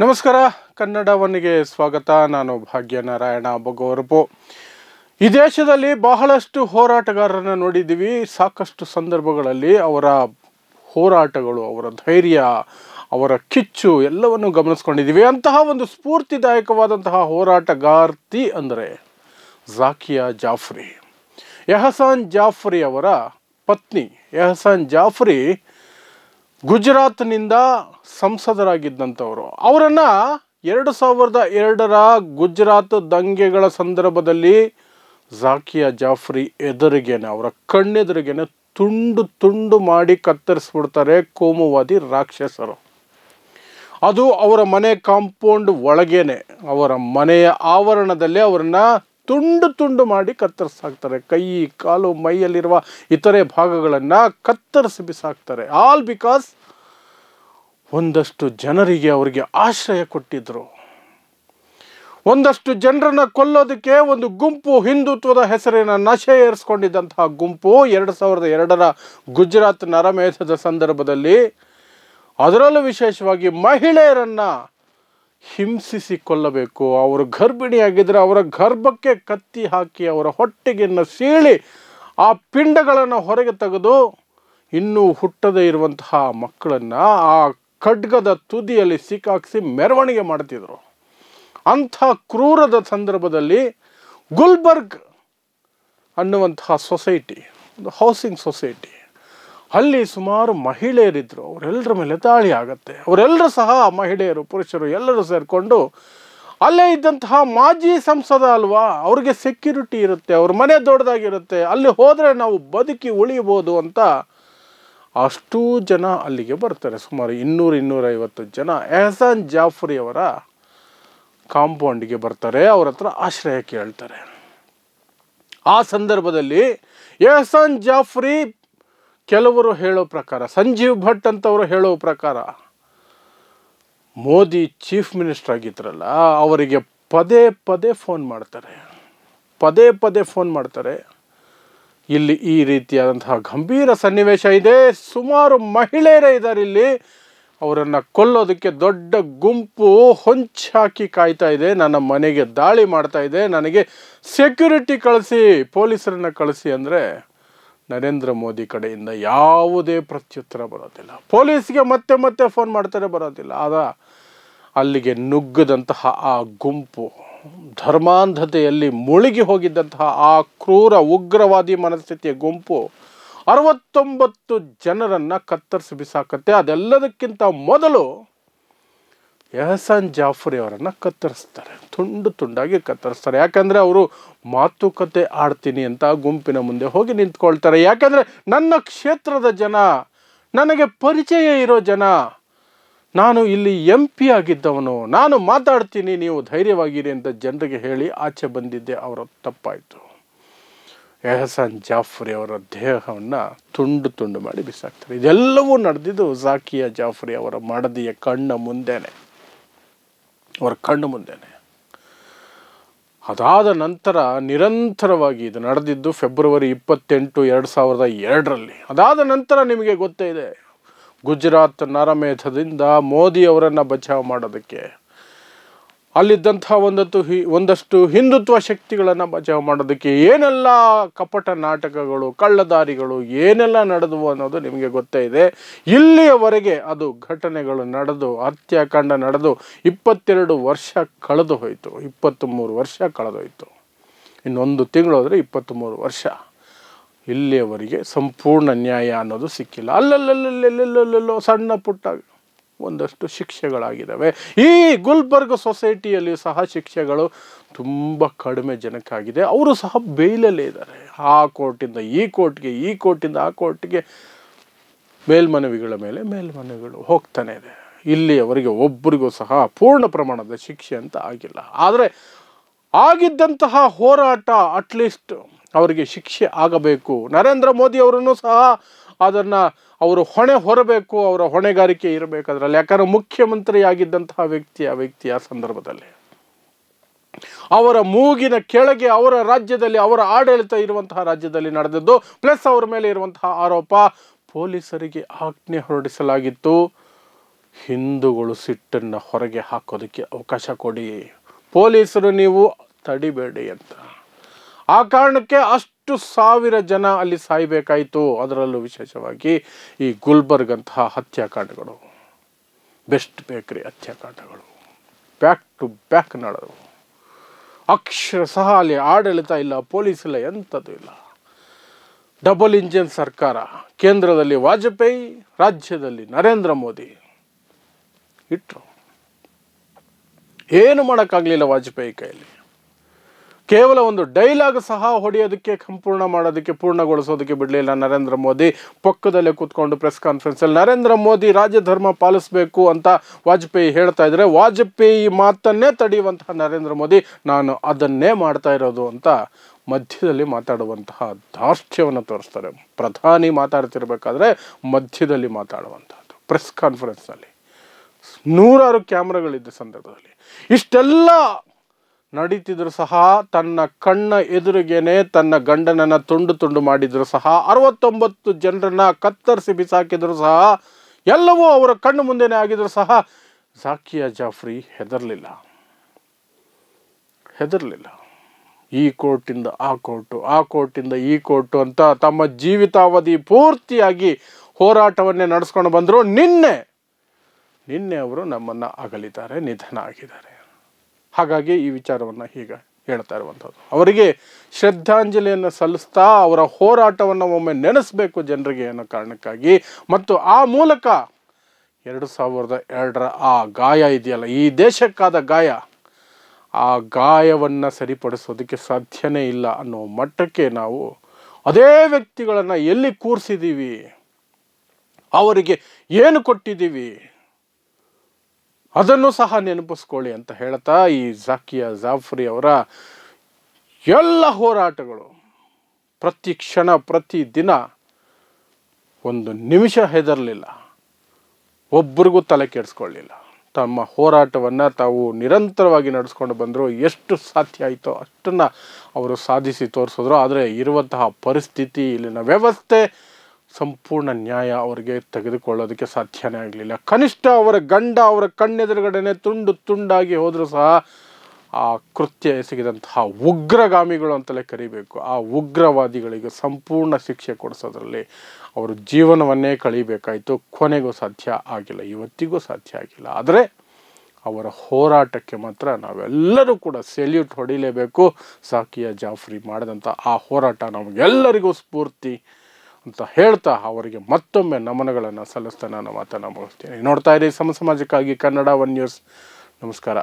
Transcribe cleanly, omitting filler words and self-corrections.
ನಮಸ್ಕಾರ. ಕನ್ನಡವನಿಗೆ ಸ್ವಾಗತ. ನಾನು ಭಾಗ್ಯನಾರಾಯಣ ಬಗೋರ್ಪು. ಈ ದೇಶದಲ್ಲಿ ಬಹಳಷ್ಟು ಹೋರಾಟಗಾರರನ್ನು ನೋಡಿದ್ದೀವಿ. ಸಾಕಷ್ಟು ಸಂದರ್ಭಗಳಲ್ಲಿ ಅವರ ಹೋರಾಟಗಳು, ಅವರ ಧೈರ್ಯ, ಅವರ ಕಿಚ್ಚು ಎಲ್ಲವನ್ನು ಗಮನಿಸ್ಕೊಂಡಿದ್ದೀವಿ. ಅಂತಹ ಒಂದು ಸ್ಫೂರ್ತಿದಾಯಕವಾದಂತಹ ಹೋರಾಟಗಾರ್ತಿ ಅಂದರೆ ಝಾಕಿಯಾ ಜಾಫ್ರಿ. ಎಹಸಾನ್ ಜಾಫ್ರಿ ಅವರ ಪತ್ನಿ. ಎಹಸಾನ್ ಜಾಫ್ರಿ ಗುಜರಾತ್ನಿಂದ ಸಂಸದರಾಗಿದ್ದಂಥವರು. ಅವರನ್ನು 2002ರ ಗುಜರಾತ್ ದಂಗೆಗಳ ಸಂದರ್ಭದಲ್ಲಿ ಝಾಕಿಯಾ ಜಾಫ್ರಿ ಎದುರಿಗೇನೆ, ಅವರ ಕಣ್ಣೆದುರಿಗೇನೆ ತುಂಡು ತುಂಡು ಮಾಡಿ ಕತ್ತರಿಸ್ಬಿಡ್ತಾರೆ ಕೋಮುವಾದಿ ರಾಕ್ಷಸರು. ಅದು ಅವರ ಮನೆ ಕಾಂಪೌಂಡ್ ಒಳಗೇನೆ, ಅವರ ಮನೆಯ ಆವರಣದಲ್ಲೇ ಅವರನ್ನು ತುಂಡು ತುಂಡು ಮಾಡಿ ಕತ್ತರಿಸಾಕ್ತಾರೆ. ಕೈ, ಕಾಲು, ಮೈಯಲ್ಲಿರುವ ಇತರೆ ಭಾಗಗಳನ್ನು ಕತ್ತರಿಸಿ ಬಿಸಾಕ್ತಾರೆ. ಆಲ್ ಬಿಕಾಸ್ ಒಂದಷ್ಟು ಜನರಿಗೆ ಅವರಿಗೆ ಆಶ್ರಯ ಕೊಟ್ಟಿದ್ದರು. ಒಂದಷ್ಟು ಜನರನ್ನು ಕೊಲ್ಲೋದಕ್ಕೆ ಒಂದು ಗುಂಪು, ಹಿಂದುತ್ವದ ಹೆಸರಿನ ನಶೆ ಏರಿಸ್ಕೊಂಡಿದ್ದಂತಹ ಗುಂಪು 2002ರ ಗುಜರಾತ್ ನರಮೇಧದ ಸಂದರ್ಭದಲ್ಲಿ, ಅದರಲ್ಲೂ ವಿಶೇಷವಾಗಿ ಮಹಿಳೆಯರನ್ನು ಹಿಂಸಿಸಿ ಕೊಲ್ಲಬೇಕು, ಅವರು ಗರ್ಭಿಣಿಯಾಗಿದ್ದರೆ ಅವರ ಗರ್ಭಕ್ಕೆ ಕತ್ತಿ ಹಾಕಿ ಅವರ ಹೊಟ್ಟೆಗೆನ್ನು ಸೀಳಿ ಆ ಪಿಂಡಗಳನ್ನು ಹೊರಗೆ ತೆಗೆದು ಇನ್ನೂ ಹುಟ್ಟದೇ ಇರುವಂತಹ ಮಕ್ಕಳನ್ನು ಆ ಖಡ್ಗದ ತುದಿಯಲ್ಲಿ ಸಿಕ್ಕಾಕ್ಸಿ ಮೆರವಣಿಗೆ ಮಾಡ್ತಿದ್ರು. ಅಂಥ ಕ್ರೂರದ ಸಂದರ್ಭದಲ್ಲಿ ಗುಲ್ಬರ್ಗ್ ಅನ್ನುವಂತಹ ಸೊಸೈಟಿ, ಒಂದು ಹೌಸಿಂಗ್ ಸೊಸೈಟಿ, ಅಲ್ಲಿ ಸುಮಾರು ಮಹಿಳೆಯರಿದ್ದರು. ಅವರೆಲ್ಲರ ಮೇಲೆ ದಾಳಿ ಆಗುತ್ತೆ. ಅವರೆಲ್ಲರೂ ಸಹ ಮಹಿಳೆಯರು, ಪುರುಷರು ಎಲ್ಲರೂ ಸೇರಿಕೊಂಡು, ಅಲ್ಲೇ ಇದ್ದಂತಹ ಮಾಜಿ ಸಂಸದ ಅಲ್ವಾ, ಅವ್ರಿಗೆ ಸೆಕ್ಯೂರಿಟಿ ಇರುತ್ತೆ, ಅವ್ರ ಮನೆ ದೊಡ್ಡದಾಗಿರುತ್ತೆ, ಅಲ್ಲಿ ಹೋದರೆ ನಾವು ಬದುಕಿ ಉಳಿಬೋದು ಅಂತ ಅಷ್ಟೂ ಜನ ಅಲ್ಲಿಗೆ ಬರ್ತಾರೆ. ಸುಮಾರು 200-250 ಜನ ಎಹಸಾನ್ ಜಾಫ್ರಿ ಅವರ ಕಾಂಪೌಂಡಿಗೆ ಬರ್ತಾರೆ. ಅವ್ರ ಹತ್ರ ಆಶ್ರಯ ಕೇಳ್ತಾರೆ. ಆ ಸಂದರ್ಭದಲ್ಲಿ ಎಹಸಾನ್ ಜಾಫ್ರಿ ಕೆಲವರು ಹೇಳೋ ಪ್ರಕಾರ, ಸಂಜೀವ್ ಭಟ್ ಅಂತವರು ಹೇಳೋ ಪ್ರಕಾರ, ಮೋದಿ ಚೀಫ್ ಮಿನಿಸ್ಟರ್ ಆಗಿದ್ರಲ್ಲ ಅವರಿಗೆ ಪದೇ ಪದೇ ಫೋನ್ ಮಾಡ್ತಾರೆ. ಇಲ್ಲಿ ಈ ರೀತಿಯಾದಂತಹ ಗಂಭೀರ ಸನ್ನಿವೇಶ ಇದೆ, ಸುಮಾರು ಮಹಿಳೆಯರೇ ಇದ್ದಾರೆ ಇಲ್ಲಿ, ಅವರನ್ನು ಕೊಲ್ಲೋದಕ್ಕೆ ದೊಡ್ಡ ಗುಂಪು ಹೊಂಚಾಕಿ ಕಾಯ್ತಾ ಇದೆ, ನನ್ನ ಮನೆಗೆ ದಾಳಿ ಮಾಡ್ತಾ ಇದೆ, ನನಗೆ ಸೆಕ್ಯೂರಿಟಿ ಕಳಿಸಿ, ಪೊಲೀಸರನ್ನು ಕಳಿಸಿ ಅಂದರೆ ನರೇಂದ್ರ ಮೋದಿ ಕಡೆಯಿಂದ ಯಾವುದೇ ಪ್ರತ್ಯುತ್ತರ ಬರೋದಿಲ್ಲ. ಪೊಲೀಸ್ಗೆ ಮತ್ತೆ ಫೋನ್ ಮಾಡ್ತಾರೆ, ಬರೋದಿಲ್ಲ. ಆಗ ಅಲ್ಲಿಗೆ ನುಗ್ಗದಂತಹ ಆ ಗುಂಪು, ಧರ್ಮಾಂಧತೆಯಲ್ಲಿ ಮುಳುಗಿ ಹೋಗಿದ್ದಂತಹ ಆ ಕ್ರೂರ ಉಗ್ರವಾದಿ ಮನಸ್ಥಿತಿಯ ಗುಂಪು 69 ಜನರನ್ನು ಕತ್ತರಿಸಿ ಬಿಸಾಕತ್ತೆ. ಅದೆಲ್ಲದಕ್ಕಿಂತ ಮೊದಲು ಎಹಸಾನ್ ಜಾಫ್ರಿ ಅವರನ್ನು ಕತ್ತರಿಸ್ತಾರೆ, ತುಂಡು ತುಂಡಾಗಿ ಕತ್ತರಿಸ್ತಾರೆ. ಯಾಕಂದರೆ ಅವರು ಮಾತುಕತೆ ಆಡ್ತೀನಿ ಅಂತ ಗುಂಪಿನ ಮುಂದೆ ಹೋಗಿ ನಿಂತ್ಕೊಳ್ತಾರೆ. ಯಾಕಂದರೆ ನನ್ನ ಕ್ಷೇತ್ರದ ಜನ, ನನಗೆ ಪರಿಚಯ ಇರೋ ಜನ, ನಾನು ಇಲ್ಲಿ MP ಆಗಿದ್ದವನು, ನಾನು ಮಾತಾಡ್ತೀನಿ, ನೀವು ಧೈರ್ಯವಾಗಿರಿ ಅಂತ ಜನರಿಗೆ ಹೇಳಿ ಆಚೆ ಬಂದಿದ್ದೆ ಅವರ ತಪ್ಪಾಯಿತು. ಎಹಸಾನ್ ಜಾಫ್ರಿ ಅವರ ದೇಹವನ್ನು ತುಂಡು ತುಂಡು ಮಾಡಿ ಬಿಸಾಕ್ತಾರೆ. ಇದೆಲ್ಲವೂ ನಡೆದಿದ್ದು ಝಾಕಿಯಾ ಜಾಫ್ರಿ ಅವರ ಮಡದಿಯ ಕಣ್ಣ ಮುಂದೆನೆ. ಅದಾದ ನಂತರ ನಿರಂತರವಾಗಿ ಇದು ನಡೆದಿದ್ದು ಫೆಬ್ರವರಿ 28, 2002ರಲ್ಲಿ. ಅದಾದ ನಂತರ ನಿಮಗೆ ಗೊತ್ತೇ ಇದೆ, ಗುಜರಾತ್ ನರಮೇಧದಿಂದ ಮೋದಿ ಅವರನ್ನು ಬಚಾವ್ ಮಾಡೋದಕ್ಕೆ ಅಲ್ಲಿದ್ದಂಥ ಒಂದಷ್ಟು ಹಿಂದುತ್ವ ಶಕ್ತಿಗಳನ್ನು ಬಚಾವ್ ಮಾಡೋದಕ್ಕೆ ಏನೆಲ್ಲ ಕಪಟ ನಾಟಕಗಳು, ಕಳ್ಳದಾರಿಗಳು ಏನೆಲ್ಲ ನಡೆದವು ಅನ್ನೋದು ನಿಮಗೆ ಗೊತ್ತೇ ಇದೆ. ಇಲ್ಲಿಯವರೆಗೆ ಅದು ಘಟನೆಗಳು ನಡೆದು, ಹತ್ಯಾಕಾಂಡ ನಡೆದು 22 ವರ್ಷ ಕಳೆದು ಹೋಯಿತು, 23 ವರ್ಷ ಕಳೆದೋಯ್ತು. ಇನ್ನೊಂದು ತಿಂಗಳು ಹೋದರೆ 23 ವರ್ಷ. ಇಲ್ಲಿಯವರೆಗೆ ಸಂಪೂರ್ಣ ನ್ಯಾಯ ಅನ್ನೋದು ಸಿಕ್ಕಿಲ್ಲ. ಅಲ್ಲಲ್ಲೋ ಸಣ್ಣ ಪುಟ್ಟ ಒಂದಷ್ಟು ಶಿಕ್ಷೆಗಳಾಗಿದ್ದಾವೆ. ಈ ಗುಲ್ಬರ್ಗ್ ಸೊಸೈಟಿಯಲ್ಲಿ ಸಹ ಶಿಕ್ಷೆಗಳು ತುಂಬ ಕಡಿಮೆ ಜನಕ್ಕಾಗಿದೆ. ಅವರು ಸಹ ಬೇಯ್ಲಲ್ಲೇ ಇದ್ದಾರೆ. ಆ ಕೋರ್ಟಿಂದ ಈ ಕೋರ್ಟ್ಗೆ, ಈ ಕೋರ್ಟಿಂದ ಆ ಕೋರ್ಟ್ಗೆ ಮೇಲ್ಮನವಿಗಳ ಮೇಲೆ ಮೇಲ್ಮನವಿಗಳು ಹೋಗ್ತಾನೆ ಇದೆ. ಇಲ್ಲಿಯವರೆಗೆ ಒಬ್ಬರಿಗೂ ಸಹ ಪೂರ್ಣ ಪ್ರಮಾಣದ ಶಿಕ್ಷೆ ಅಂತ ಆಗಿಲ್ಲ. ಆದರೆ ಆಗಿದ್ದಂತಹ ಹೋರಾಟ ಅಟ್ಲೀಸ್ಟ್ ಅವರಿಗೆ ಶಿಕ್ಷೆ ಆಗಬೇಕು. ನರೇಂದ್ರ ಮೋದಿ ಅವರನ್ನು ಸಹ ಅದನ್ನು ಅವರು ಹೊಣೆ ಹೊರಬೇಕು, ಅವರ ಹೊಣೆಗಾರಿಕೆ ಇರಬೇಕು ಅದರಲ್ಲಿ. ಯಾಕಂದರೆ ಮುಖ್ಯಮಂತ್ರಿ ಆಗಿದ್ದಂತಹ ವ್ಯಕ್ತಿಯ ಸಂದರ್ಭದಲ್ಲಿ ಅವರ ಮೂಗಿನ ಕೆಳಗೆ ಅವರ ರಾಜ್ಯದಲ್ಲಿ, ಅವರ ಆಡಳಿತ ಇರುವಂತಹ ರಾಜ್ಯದಲ್ಲಿ ನಡೆದದ್ದು, ಪ್ಲಸ್ ಅವರ ಮೇಲೆ ಇರುವಂತಹ ಆರೋಪ, ಪೊಲೀಸರಿಗೆ ಆಜ್ಞೆ ಹೊರಡಿಸಲಾಗಿತ್ತು, ಹಿಂದೂಗಳು ಸಿಟ್ಟನ್ನು ಹೊರಗೆ ಹಾಕೋದಕ್ಕೆ ಅವಕಾಶ ಕೊಡಿ, ಪೊಲೀಸರು ನೀವು ತಡಿಬೇಡಿ ಅಂತ. ಆ ಕಾರಣಕ್ಕೆ ಅಷ್ಟು ಸಾವಿರ ಜನ ಅಲ್ಲಿ ಸಾಯಬೇಕಾಯಿತು. ಅದರಲ್ಲೂ ವಿಶೇಷವಾಗಿ ಈ ಗುಲ್ಬರ್ಗ್ ಅಂತಹ ಹತ್ಯಾಕಾಂಡಗಳು, ಬೆಸ್ಟ್ ಬೇಕರಿ ಹತ್ಯಾಕಾಂಡಗಳು ಬ್ಯಾಕ್ ಟು ಬ್ಯಾಕ್ ನಡೆದವು. ಅಕ್ಷರಶಃ ಅಲ್ಲಿ ಆಡಳಿತ ಇಲ್ಲ, ಪೊಲೀಸ್ ಇಲ್ಲ, ಎಂಥದ್ದು ಇಲ್ಲ. ಡಬಲ್ ಇಂಜಿನ್ ಸರ್ಕಾರ, ಕೇಂದ್ರದಲ್ಲಿ ವಾಜಪೇಯಿ, ರಾಜ್ಯದಲ್ಲಿ ನರೇಂದ್ರ ಮೋದಿ ಇಟ್ಟರು. ಏನು ಮಾಡೋಕ್ಕಾಗಲಿಲ್ಲ ವಾಜಪೇಯಿ ಕೈಯಲ್ಲಿ. ಕೇವಲ ಒಂದು ಡೈಲಾಗ್ ಸಹ ಹೊಡೆಯೋದಕ್ಕೆ, ಸಂಪೂರ್ಣ ಮಾಡೋದಕ್ಕೆ, ಪೂರ್ಣಗೊಳಿಸೋದಕ್ಕೆ ಬಿಡಲಿಲ್ಲ ನರೇಂದ್ರ ಮೋದಿ. ಪಕ್ಕದಲ್ಲೇ ಕೂತ್ಕೊಂಡು ಪ್ರೆಸ್ ಕಾನ್ಫರೆನ್ಸಲ್ಲಿ ನರೇಂದ್ರ ಮೋದಿ ರಾಜಧರ್ಮ ಪಾಲಿಸಬೇಕು ಅಂತ ವಾಜಪೇಯಿ ಹೇಳ್ತಾ ಇದ್ದಾರೆ, ವಾಜಪೇಯಿ ಮಾತನ್ನೇ ತಡೆಯುವಂತಹ ನರೇಂದ್ರ ಮೋದಿ ನಾನು ಅದನ್ನೇ ಮಾಡ್ತಾ ಇರೋದು ಅಂತ ಮಧ್ಯದಲ್ಲಿ ಮಾತಾಡುವಂತಹ ಧಾರ್ಷ್ಟ್ಯವನ್ನು ತೋರಿಸ್ತಾರೆ. ಪ್ರಧಾನಿ ಮಾತಾಡ್ತಿರ್ಬೇಕಾದ್ರೆ ಮಧ್ಯದಲ್ಲಿ ಮಾತಾಡುವಂಥದ್ದು ಪ್ರೆಸ್ ಕಾನ್ಫರೆನ್ಸ್ನಲ್ಲಿ. ನೂರಾರು ಕ್ಯಾಮ್ರಾಗಳಿದ್ದ ಸಂದರ್ಭದಲ್ಲಿ ಇಷ್ಟೆಲ್ಲ ನಡೀತಿದ್ರು ಸಹ, ತನ್ನ ಕಣ್ಣ ಎದುರಿಗೇನೆ ತನ್ನ ಗಂಡನನ್ನು ತುಂಡು ತುಂಡು ಮಾಡಿದ್ರು ಸಹ, 69 ಜನರನ್ನ ಕತ್ತರಿಸಿ ಬಿಸಾಕಿದ್ರು ಸಹ, ಎಲ್ಲವೂ ಅವರ ಕಣ್ಣು ಮುಂದೆನೇ ಆಗಿದ್ರು ಸಹ ಝಾಕಿಯಾ ಜಾಫ್ರಿ ಹೆದರ್ಲಿಲ್ಲ. ಈ ಕೋರ್ಟಿಂದ ಆ ಕೋರ್ಟು, ಆ ಕೋರ್ಟಿಂದ ಈ ಕೋರ್ಟು ಅಂತ ತಮ್ಮ ಜೀವಿತಾವಧಿ ಪೂರ್ತಿಯಾಗಿ ಹೋರಾಟವನ್ನೇ ನಡೆಸ್ಕೊಂಡು ಬಂದರು. ನಿನ್ನೆ ಅವರು ನಮ್ಮನ್ನು ಅಗಲಿದ್ದಾರೆ, ನಿಧನ ಆಗಿದ್ದಾರೆ. ಹಾಗಾಗಿ ಈ ವಿಚಾರವನ್ನು ಹೀಗೆ ಹೇಳ್ತಾ ಇರುವಂಥದ್ದು. ಅವರಿಗೆ ಶ್ರದ್ಧಾಂಜಲಿಯನ್ನು ಸಲ್ಲಿಸ್ತಾ ಅವರ ಹೋರಾಟವನ್ನು ಒಮ್ಮೆ ನೆನೆಸಬೇಕು ಜನರಿಗೆ ಅನ್ನೋ ಕಾರಣಕ್ಕಾಗಿ, ಮತ್ತು ಆ ಮೂಲಕ 2002ರ ಆ ಗಾಯ ಇದೆಯಲ್ಲ, ಈ ದೇಶಕ್ಕಾದ ಗಾಯ, ಆ ಗಾಯವನ್ನು ಸರಿಪಡಿಸೋದಕ್ಕೆ ಸಾಧ್ಯನೇ ಇಲ್ಲ ಅನ್ನೋ ಮಟ್ಟಕ್ಕೆ ನಾವು ಅದೇ ವ್ಯಕ್ತಿಗಳನ್ನು ಎಲ್ಲಿ ಕೂರಿಸಿದ್ದೀವಿ, ಅವರಿಗೆ ಏನು ಕೊಟ್ಟಿದ್ದೀವಿ ಅದನ್ನು ಸಹ ನೆನಪಿಸ್ಕೊಳ್ಳಿ ಅಂತ ಹೇಳ್ತಾ, ಈ ಝಾಕಿಯಾ ಜಾಫ್ರಿ ಅವರ ಎಲ್ಲ ಹೋರಾಟಗಳು ಪ್ರತಿ ಕ್ಷಣ ಪ್ರತಿ ದಿನ ಒಂದು ನಿಮಿಷ ಹೆದರಲಿಲ್ಲ, ಒಬ್ಬರಿಗೂ ತಲೆ ಕೆಡಿಸ್ಕೊಳ್ಳಿಲ್ಲ. ತಮ್ಮ ಹೋರಾಟವನ್ನು ತಾವು ನಿರಂತರವಾಗಿ ನಡೆಸ್ಕೊಂಡು ಬಂದರು. ಎಷ್ಟು ಸಾಧ್ಯ ಆಯಿತೋ ಅಷ್ಟನ್ನು ಅವರು ಸಾಧಿಸಿ ತೋರಿಸಿದ್ರು. ಆದರೆ ಇರುವಂತಹ ಪರಿಸ್ಥಿತಿ, ಇಲ್ಲಿನ ವ್ಯವಸ್ಥೆ, ಸಂಪೂರ್ಣ ನ್ಯಾಯ ಅವರಿಗೆ ತೆಗೆದುಕೊಳ್ಳೋದಕ್ಕೆ ಸಾಧ್ಯನೇ ಆಗಲಿಲ್ಲ. ಕನಿಷ್ಠ ಅವರ ಗಂಡ ಅವರ ಕಣ್ಣೆದುರುಗಡೆನೆ ತುಂಡು ತುಂಡಾಗಿ ಹೋದರೂ ಸಹ ಆ ಕೃತ್ಯ ಎಸಗಿದಂತಹ ಉಗ್ರಗಾಮಿಗಳು ಅಂತಲೇ ಕರಿಬೇಕು, ಆ ಉಗ್ರವಾದಿಗಳಿಗೆ ಸಂಪೂರ್ಣ ಶಿಕ್ಷೆ ಕೊಡಿಸೋದ್ರಲ್ಲಿ ಅವರು ಜೀವನವನ್ನೇ ಕಳೀಬೇಕಾಯಿತು. ಕೊನೆಗೂ ಸಾಧ್ಯ ಆಗಿಲ್ಲ, ಇವತ್ತಿಗೂ ಸಾಧ್ಯ ಆಗಿಲ್ಲ. ಆದರೆ ಅವರ ಹೋರಾಟಕ್ಕೆ ಮಾತ್ರ ನಾವೆಲ್ಲರೂ ಕೂಡ ಸೆಲ್ಯೂಟ್ ಹೊಡಿಲೇಬೇಕು. ಝಾಕಿಯಾ ಜಾಫ್ರಿ ಮಾಡಿದಂಥ ಆ ಹೋರಾಟ ನಮಗೆಲ್ಲರಿಗೂ ಸ್ಫೂರ್ತಿ ಅಂತ ಹೇಳ್ತಾ ಅವರಿಗೆ ಮತ್ತೊಮ್ಮೆ ನಮನಗಳನ್ನು ಸಲ್ಲಿಸ್ತಾ ನಾನು ಮಾತನ್ನು ಮುಗಿಸ್ತೀನಿ. ನೋಡ್ತಾ ಇರಿ ಸಮಾಜಕ್ಕಾಗಿ ಕನ್ನಡ 1 ನ್ಯೂಸ್. ನಮಸ್ಕಾರ.